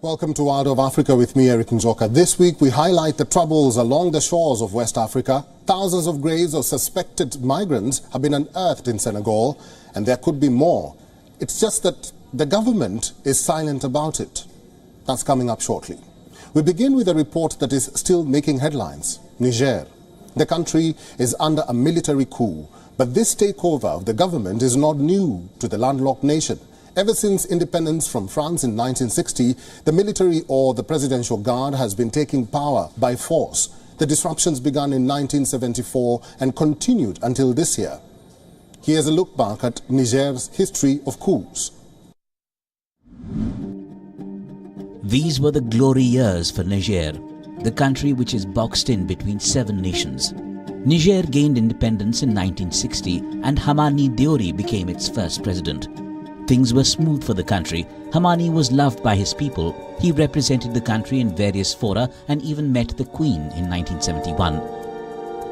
Welcome to World of Africa with me, Erik Njoka. This week we highlight the troubles along the shores of West Africa. Thousands of graves of suspected migrants have been unearthed in Senegal, and there could be more. It's just that the government is silent about it. That's coming up shortly. We begin with a report that is still making headlines. Niger. The country is under a military coup, but this takeover of the government is not new to the landlocked nation. Ever since independence from France in 1960, the military or the presidential guard has been taking power by force. The disruptions began in 1974 and continued until this year. Here's a look back at Niger's history of coups. These were the glory years for Niger, the country which is boxed in between 7 nations. Niger gained independence in 1960 and Hamani Diori became its first president. Things were smooth for the country. Hamani was loved by his people. He represented the country in various fora and even met the Queen in 1971.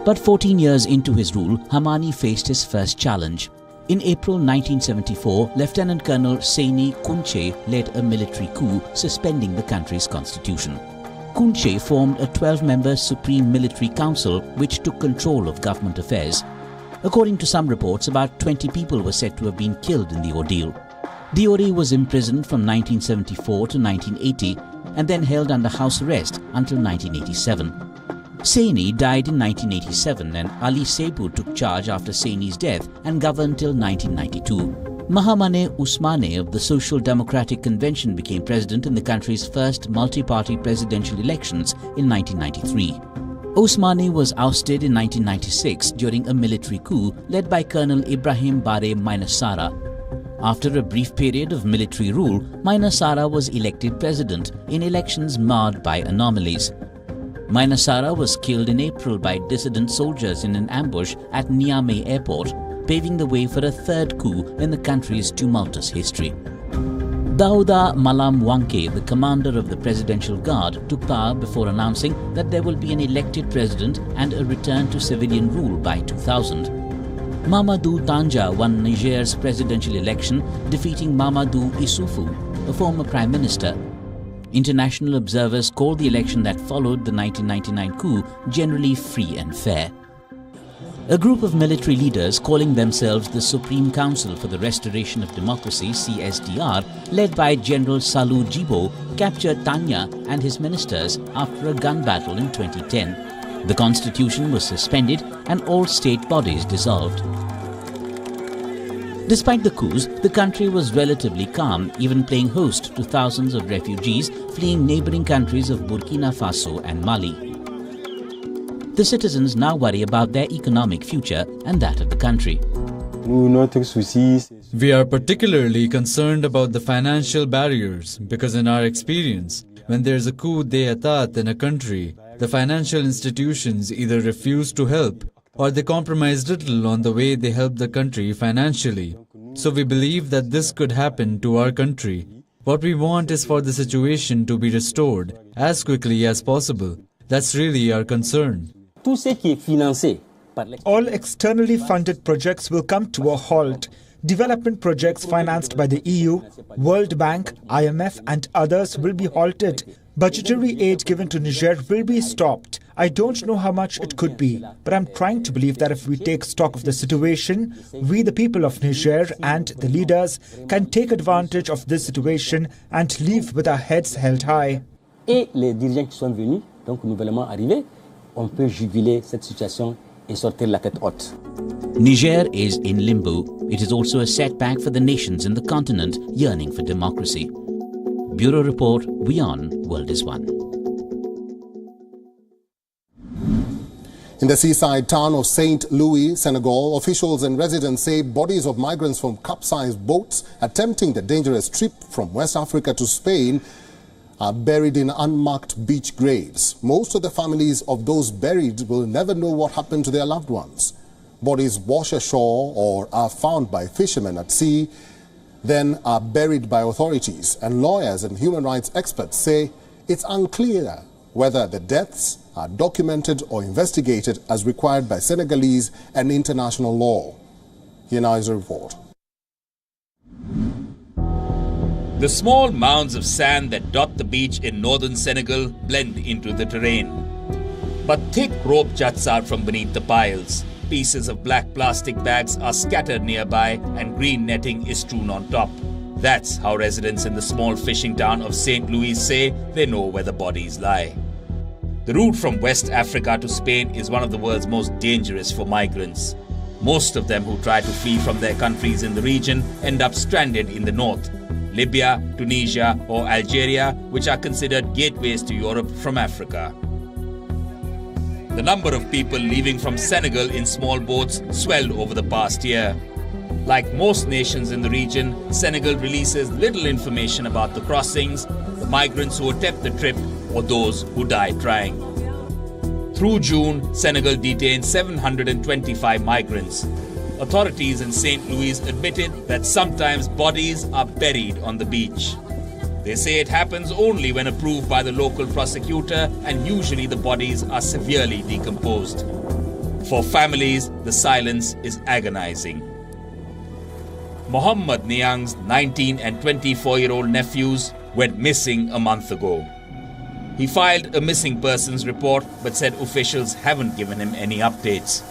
But 14 years into his rule, Hamani faced his first challenge. In April 1974, Lieutenant Colonel Seyni Kounché led a military coup suspending the country's constitution. Kounché formed a 12-member Supreme Military Council which took control of government affairs. According to some reports, about 20 people were said to have been killed in the ordeal. Diori was imprisoned from 1974 to 1980 and then held under house arrest until 1987. Seyni died in 1987 and Ali Sebu took charge after Seyni's death and governed till 1992. Mahamane Ousmane of the Social Democratic Convention became president in the country's first multi-party presidential elections in 1993. Ousmane was ousted in 1996 during a military coup led by Colonel Ibrahim Bare Mainasara. After a brief period of military rule, Mainasara was elected president in elections marred by anomalies. Mainasara was killed in April by dissident soldiers in an ambush at Niamey airport, paving the way for a third coup in the country's tumultuous history. Daouda Malam Wanke, the commander of the Presidential Guard, took power before announcing that there will be an elected president and a return to civilian rule by 2000. Mamadou Tanja won Niger's presidential election, defeating Mamadou Issoufou, a former prime minister. International observers called the election that followed the 1999 coup generally free and fair. A group of military leaders calling themselves the Supreme Council for the Restoration of Democracy, CSDR, led by General Salou Djibo, captured Tanya and his ministers after a gun battle in 2010. The constitution was suspended and all state bodies dissolved. Despite the coups, the country was relatively calm, even playing host to thousands of refugees fleeing neighboring countries of Burkina Faso and Mali. The citizens now worry about their economic future and that of the country. We are particularly concerned about the financial barriers because in our experience, when there is a coup d'état in a country, the financial institutions either refuse to help or they compromise little on the way they help the country financially. So we believe that this could happen to our country. What we want is for the situation to be restored as quickly as possible. That's really our concern. All externally funded projects will come to a halt. Development projects financed by the EU, World Bank, IMF and others will be halted. Budgetary aid given to Niger will be stopped. I don't know how much it could be, but I'm trying to believe that if we take stock of the situation, we the people of Niger and the leaders can take advantage of this situation and leave with our heads held high. Et les dirigeants qui sont venus, donc nouvellement arrivés, on peut juguler cette situation et sortir la tête haute. Niger is in limbo. It is also a setback for the nations in the continent yearning for democracy. Bureau Report, WION World is One. In the seaside town of St. Louis, Senegal, officials and residents say bodies of migrants from capsized boats attempting the dangerous trip from West Africa to Spain are buried in unmarked beach graves. Most of the families of those buried will never know what happened to their loved ones. Bodies wash ashore or are found by fishermen at sea, then are buried by authorities, and lawyers and human rights experts say it's unclear whether the deaths are documented or investigated as required by Senegalese and international law. Here now is a report. The small mounds of sand that dot the beach in northern Senegal blend into the terrain. But thick rope juts out from beneath the piles. Pieces of black plastic bags are scattered nearby and green netting is strewn on top. That's how residents in the small fishing town of St. Louis say they know where the bodies lie. The route from West Africa to Spain is one of the world's most dangerous for migrants. Most of them who try to flee from their countries in the region end up stranded in the north. Libya, Tunisia or Algeria, which are considered gateways to Europe from Africa. The number of people leaving from Senegal in small boats swelled over the past year. Like most nations in the region, Senegal releases little information about the crossings, the migrants who attempt the trip, or those who die trying. Through June, Senegal detained 725 migrants. Authorities in St. Louis admitted that sometimes bodies are buried on the beach. They say it happens only when approved by the local prosecutor, and usually the bodies are severely decomposed. For families, the silence is agonizing. Mohammed Niang's 19 and 24-year-old nephews went missing a month ago. He filed a missing persons report but said officials haven't given him any updates.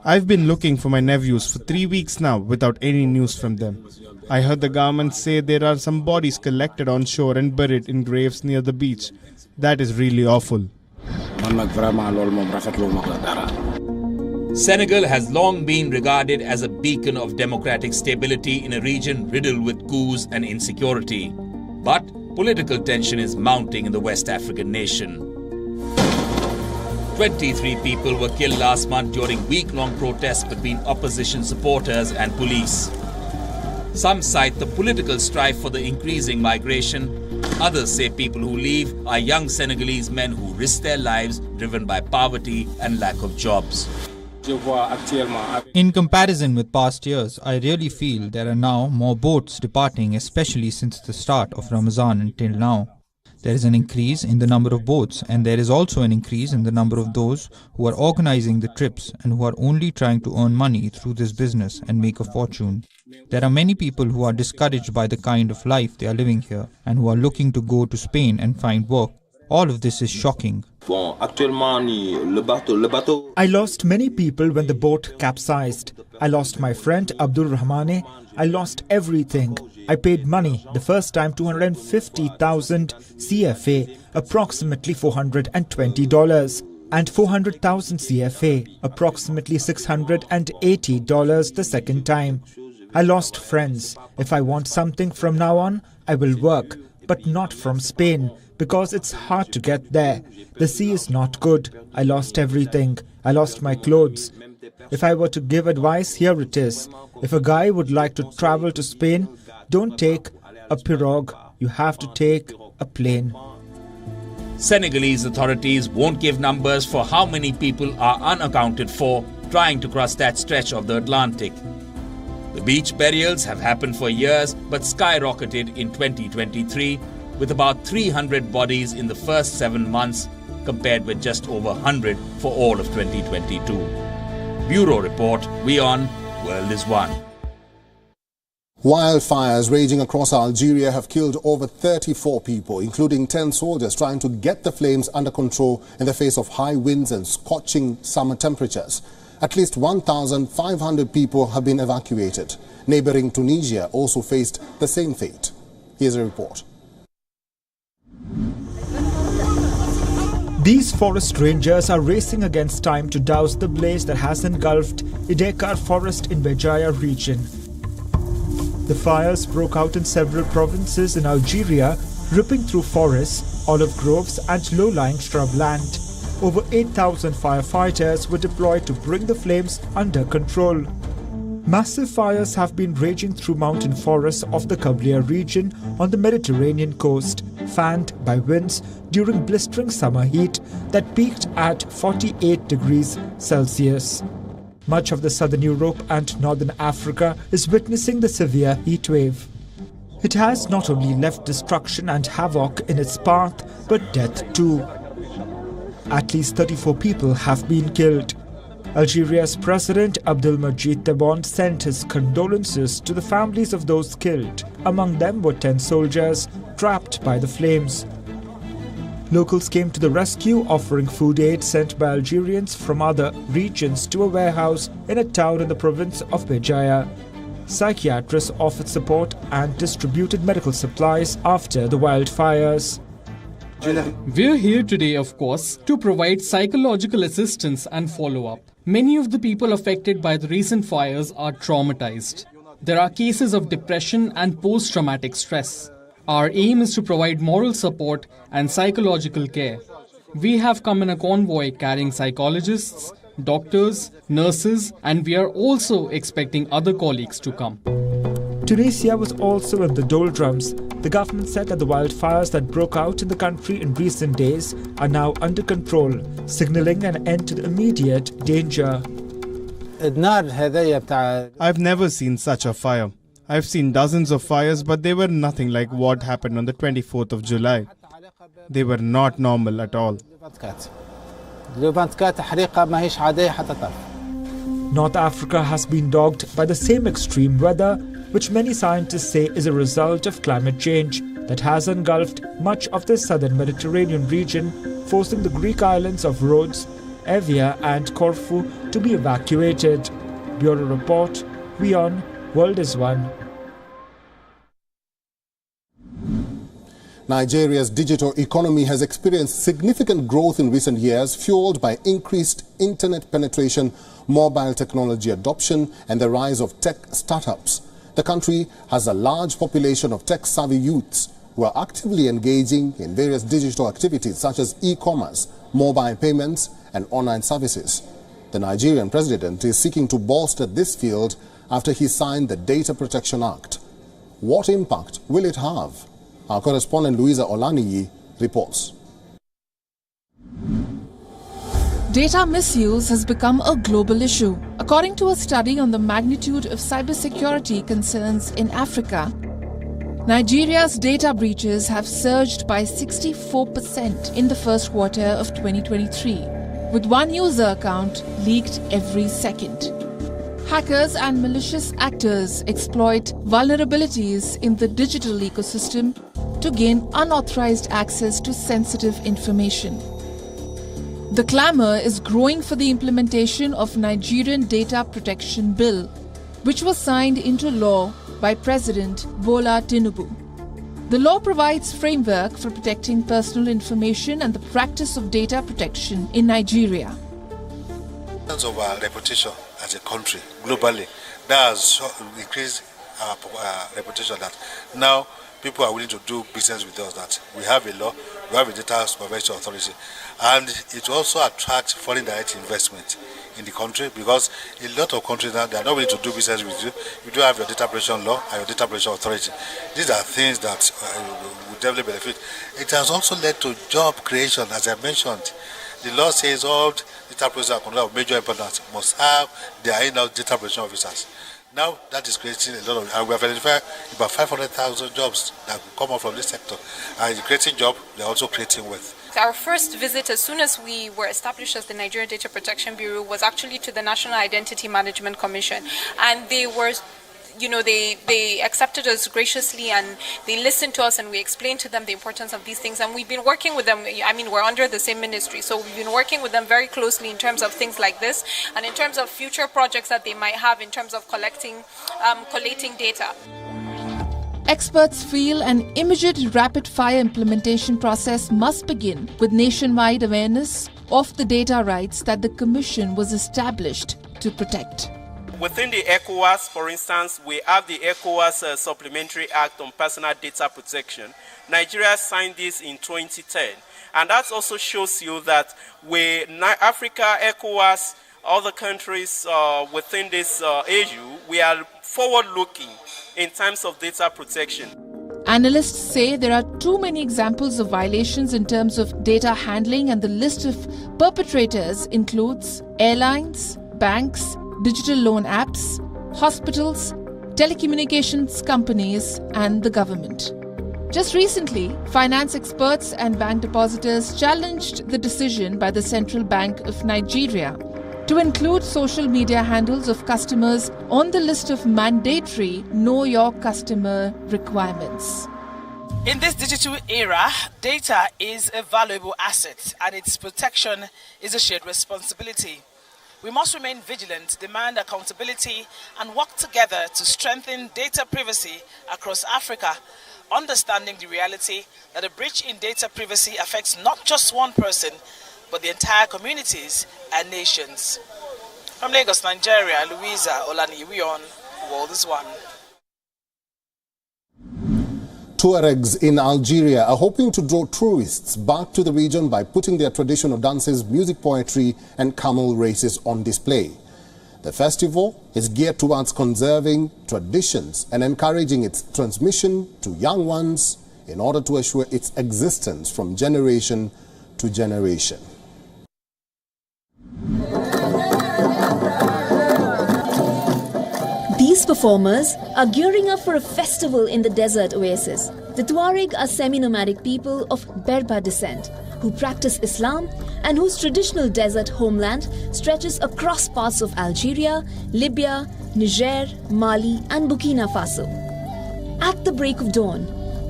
I've been looking for my nephews for 3 weeks now without any news from them. I heard the government say there are some bodies collected on shore and buried in graves near the beach. That is really awful. Senegal has long been regarded as a beacon of democratic stability in a region riddled with coups and insecurity. But political tension is mounting in the West African nation. 23 people were killed last month during week-long protests between opposition supporters and police. Some cite the political strife for the increasing migration. Others say people who leave are young Senegalese men who risk their lives driven by poverty and lack of jobs. In comparison with past years, I really feel there are now more boats departing, especially since the start of Ramadan until now. There is an increase in the number of boats, and there is also an increase in the number of those who are organizing the trips and who are only trying to earn money through this business and make a fortune. There are many people who are discouraged by the kind of life they are living here and who are looking to go to Spain and find work. All of this is shocking. I lost many people when the boat capsized. I lost my friend Abdul Rahmane. I lost everything. I paid money, the first time 250,000 CFA, approximately $420, and 400,000 CFA, approximately $680 the second time. I lost friends. If I want something from now on, I will work, but not from Spain, because it's hard to get there. The sea is not good. I lost everything. I lost my clothes. If I were to give advice, here it is. If a guy would like to travel to Spain, don't take a pirogue, you have to take a plane. Senegalese authorities won't give numbers for how many people are unaccounted for trying to cross that stretch of the Atlantic. The beach burials have happened for years but skyrocketed in 2023 with about 300 bodies in the first 7 months compared with just over 100 for all of 2022. Bureau Report, WION, World is One. Wildfires raging across Algeria have killed over 34 people, including 10 soldiers trying to get the flames under control in the face of high winds and scorching summer temperatures. At least 1,500 people have been evacuated. Neighboring Tunisia also faced the same fate. Here's a report. These forest rangers are racing against time to douse the blaze that has engulfed Idekar forest in Béjaïa region. The fires broke out in several provinces in Algeria, ripping through forests, olive groves and low-lying shrubland. Over 8,000 firefighters were deployed to bring the flames under control. Massive fires have been raging through mountain forests of the Kablia region on the Mediterranean coast, fanned by winds during blistering summer heat that peaked at 48 degrees Celsius. Much of the southern Europe and northern Africa is witnessing the severe heat wave. It has not only left destruction and havoc in its path, but death too. At least 34 people have been killed. Algeria's President Abdelmadjid Tebboune sent his condolences to the families of those killed. Among them were 10 soldiers trapped by the flames. Locals came to the rescue, offering food aid sent by Algerians from other regions to a warehouse in a town in the province of Béjaïa. Psychiatrists offered support and distributed medical supplies after the wildfires. We're here today, of course, to provide psychological assistance and follow-up. Many of the people affected by the recent fires are traumatized. There are cases of depression and post-traumatic stress. Our aim is to provide moral support and psychological care. We have come in a convoy carrying psychologists, doctors, nurses, and we are also expecting other colleagues to come. Tunisia was also in the doldrums. The government said that the wildfires that broke out in the country in recent days are now under control, signaling an end to the immediate danger. I've never seen such a fire. I've seen dozens of fires, but they were nothing like what happened on the 24th of July. They were not normal at all. North Africa has been dogged by the same extreme weather, which many scientists say is a result of climate change that has engulfed much of the southern Mediterranean region, forcing the Greek islands of Rhodes, Evia and Corfu to be evacuated. Bureau Report, WION World is One. Nigeria's digital economy has experienced significant growth in recent years, fueled by increased internet penetration, mobile technology adoption, and the rise of tech startups. The country has a large population of tech-savvy youths who are actively engaging in various digital activities such as e-commerce, mobile payments, and online services. The Nigerian president is seeking to bolster this field after he signed the Data Protection Act. What impact will it have? Our correspondent Louisa Olaniyi reports. Data misuse has become a global issue. According to a study on the magnitude of cybersecurity concerns in Africa, Nigeria's data breaches have surged by 64% in the first quarter of 2023, with one user account leaked every second. Hackers and malicious actors exploit vulnerabilities in the digital ecosystem to gain unauthorized access to sensitive information. The clamor is growing for the implementation of Nigerian Data Protection Bill, which was signed into law by President Bola Tinubu. The law provides framework for protecting personal information and the practice of data protection in Nigeria. In terms of our reputation as a country globally, that has increased our reputation that now people are willing to do business with us, that we have a law, we have a data supervision authority, and it also attracts foreign direct investment in the country, because a lot of countries now, they are not willing to do business with you. You do have your data protection law and your data protection authority. These are things that will definitely benefit. It has also led to job creation, as I mentioned. The law says all data protection of major importance must have their in-house data protection officers. Now that is creating a lot of, and we have identified about 500,000 jobs that will come out from this sector. And creating jobs, they are also creating wealth. Our first visit, as soon as we were established as the Nigeria Data Protection Bureau, was actually to the National Identity Management Commission, and they were, they accepted us graciously, and they listened to us, and we explained to them the importance of these things. And we've been working with them. I mean, we're under the same ministry, so we've been working with them very closely in terms of things like this, and in terms of future projects that they might have in terms of collating data. Experts feel an immediate rapid-fire implementation process must begin with nationwide awareness of the data rights that the Commission was established to protect. Within the ECOWAS, for instance, we have the ECOWAS Supplementary Act on Personal Data Protection. Nigeria signed this in 2010. And that also shows you that Africa, ECOWAS, other countries within this issue, we are forward-looking in terms of data protection. Analysts say there are too many examples of violations in terms of data handling, and the list of perpetrators includes airlines, banks, digital loan apps, hospitals, telecommunications companies, and the government. Just recently, finance experts and bank depositors challenged the decision by the Central Bank of Nigeria. to include social media handles of customers on the list of mandatory Know Your Customer requirements. In this digital era, data is a valuable asset and its protection is a shared responsibility. We must remain vigilant, demand accountability and work together to strengthen data privacy across Africa, understanding the reality that a breach in data privacy affects not just one person, but the entire communities and nations. From Lagos, Nigeria, Louisa Olani, WION, The World is One. Tuaregs in Algeria are hoping to draw tourists back to the region by putting their traditional dances, music, poetry and camel races on display. The festival is geared towards conserving traditions and encouraging its transmission to young ones in order to assure its existence from generation to generation. These performers are gearing up for a festival in the desert oasis. The Tuareg are semi-nomadic people of Berber descent who practice Islam and whose traditional desert homeland stretches across parts of Algeria, Libya, Niger, Mali and Burkina Faso. At the break of dawn,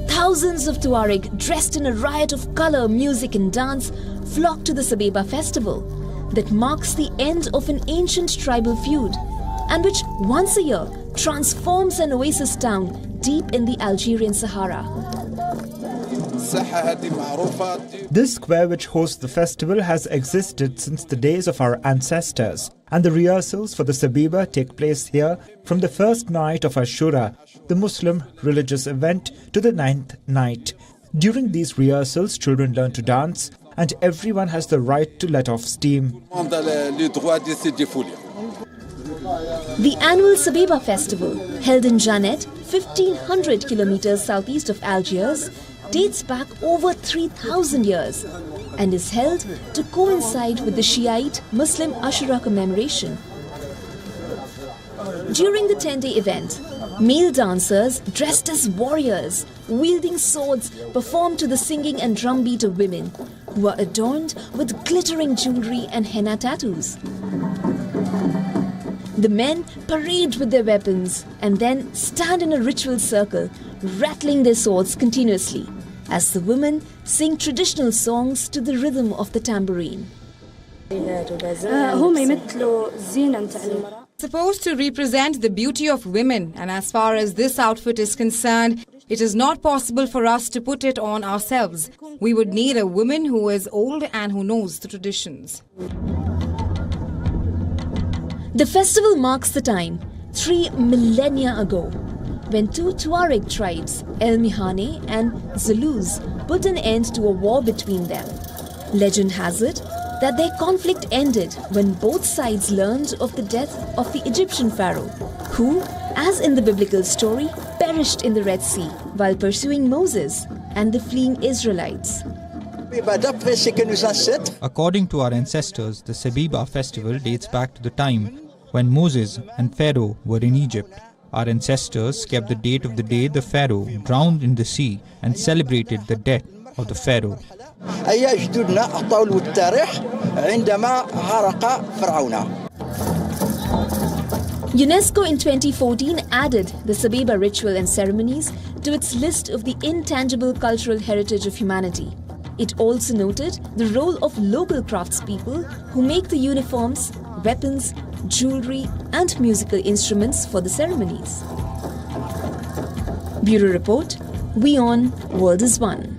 thousands of Tuareg dressed in a riot of color, music and dance flock to the Sabeba festival that marks the end of an ancient tribal feud and which once a year transforms an oasis town deep in the Algerian Sahara. This square which hosts the festival has existed since the days of our ancestors, and the rehearsals for the Sabeba take place here from the first night of Ashura, the Muslim religious event, to the 9th night. During these rehearsals, children learn to dance and everyone has the right to let off steam. The annual Sabeba festival, held in Janet, 1500 kilometers southeast of Algiers, dates back over 3,000 years and is held to coincide with the Shiite Muslim Ashura commemoration. During the 10-day event, male dancers dressed as warriors, wielding swords, perform to the singing and drumbeat of women, who are adorned with glittering jewelry and henna tattoos. The men parade with their weapons and then stand in a ritual circle, rattling their swords continuously, as the women sing traditional songs to the rhythm of the tambourine. Supposed to represent the beauty of women, and as far as this outfit is concerned, it is not possible for us to put it on ourselves. We would need a woman who is old and who knows the traditions. The festival marks the time, 3 millennia ago, when two Tuareg tribes, El Mihane and Zulus, put an end to a war between them. Legend has it that their conflict ended when both sides learned of the death of the Egyptian pharaoh, who, as in the biblical story, perished in the Red Sea while pursuing Moses and the fleeing Israelites. According to our ancestors, the Sabeba festival dates back to the time when Moses and Pharaoh were in Egypt. Our ancestors kept the date of the day the Pharaoh drowned in the sea and celebrated the death of the Pharaoh. UNESCO in 2014 added the Sabeba ritual and ceremonies to its list of the intangible cultural heritage of humanity. It also noted the role of local craftspeople who make the uniforms, weapons, jewelry and musical instruments for the ceremonies. Bureau Report, WION World is One.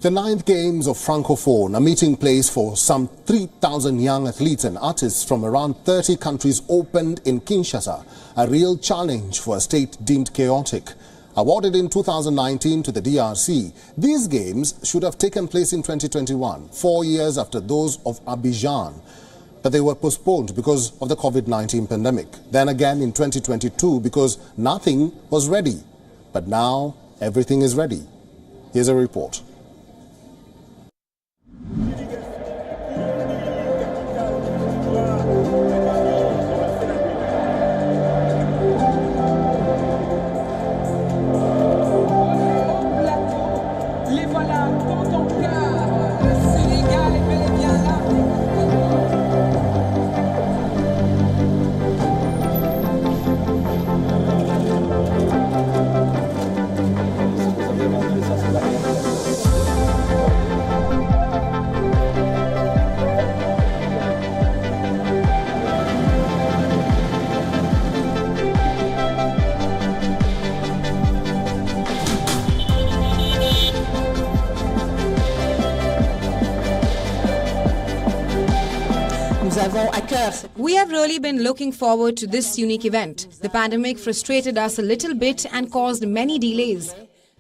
The 9th Games of Francophone, a meeting place for some 3,000 young athletes and artists from around 30 countries, opened in Kinshasa, a real challenge for a state deemed chaotic. Awarded in 2019 to the DRC, these games should have taken place in 2021, 4 years after those of Abidjan. But they were postponed because of the COVID-19 pandemic. Then again in 2022 because nothing was ready. But now everything is ready. Here's a report. We have really been looking forward to this unique event. The pandemic frustrated us a little bit and caused many delays.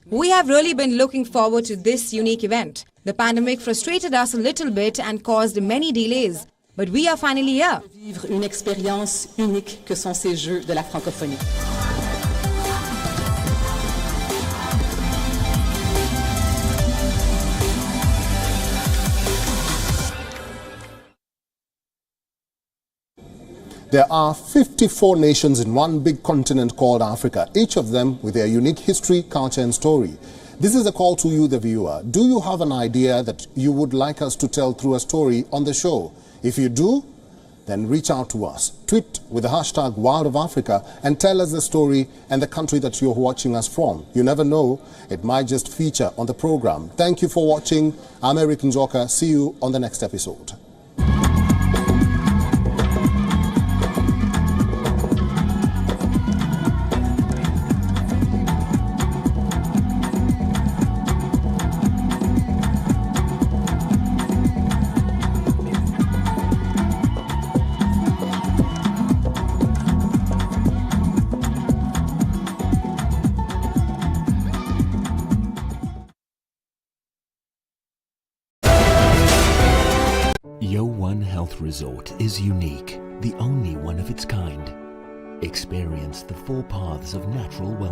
We have really been looking forward to this unique event. The pandemic frustrated us a little bit and caused many delays. But we are finally here. Vivre une expérience unique que sont ces Jeux de la francophonie. There are 54 nations in one big continent called Africa, each of them with their unique history, culture and story. This is a call to you, the viewer. Do you have an idea that you would like us to tell through a story on the show? If you do, then reach out to us. Tweet with the hashtag Wild of Africa and tell us the story and the country that you're watching us from. You never know, it might just feature on the program. Thank you for watching. I'm Erik Njoka. See you on the next episode. WION Health Resort is unique, the only one of its kind. Experience the 4 paths of natural wellness.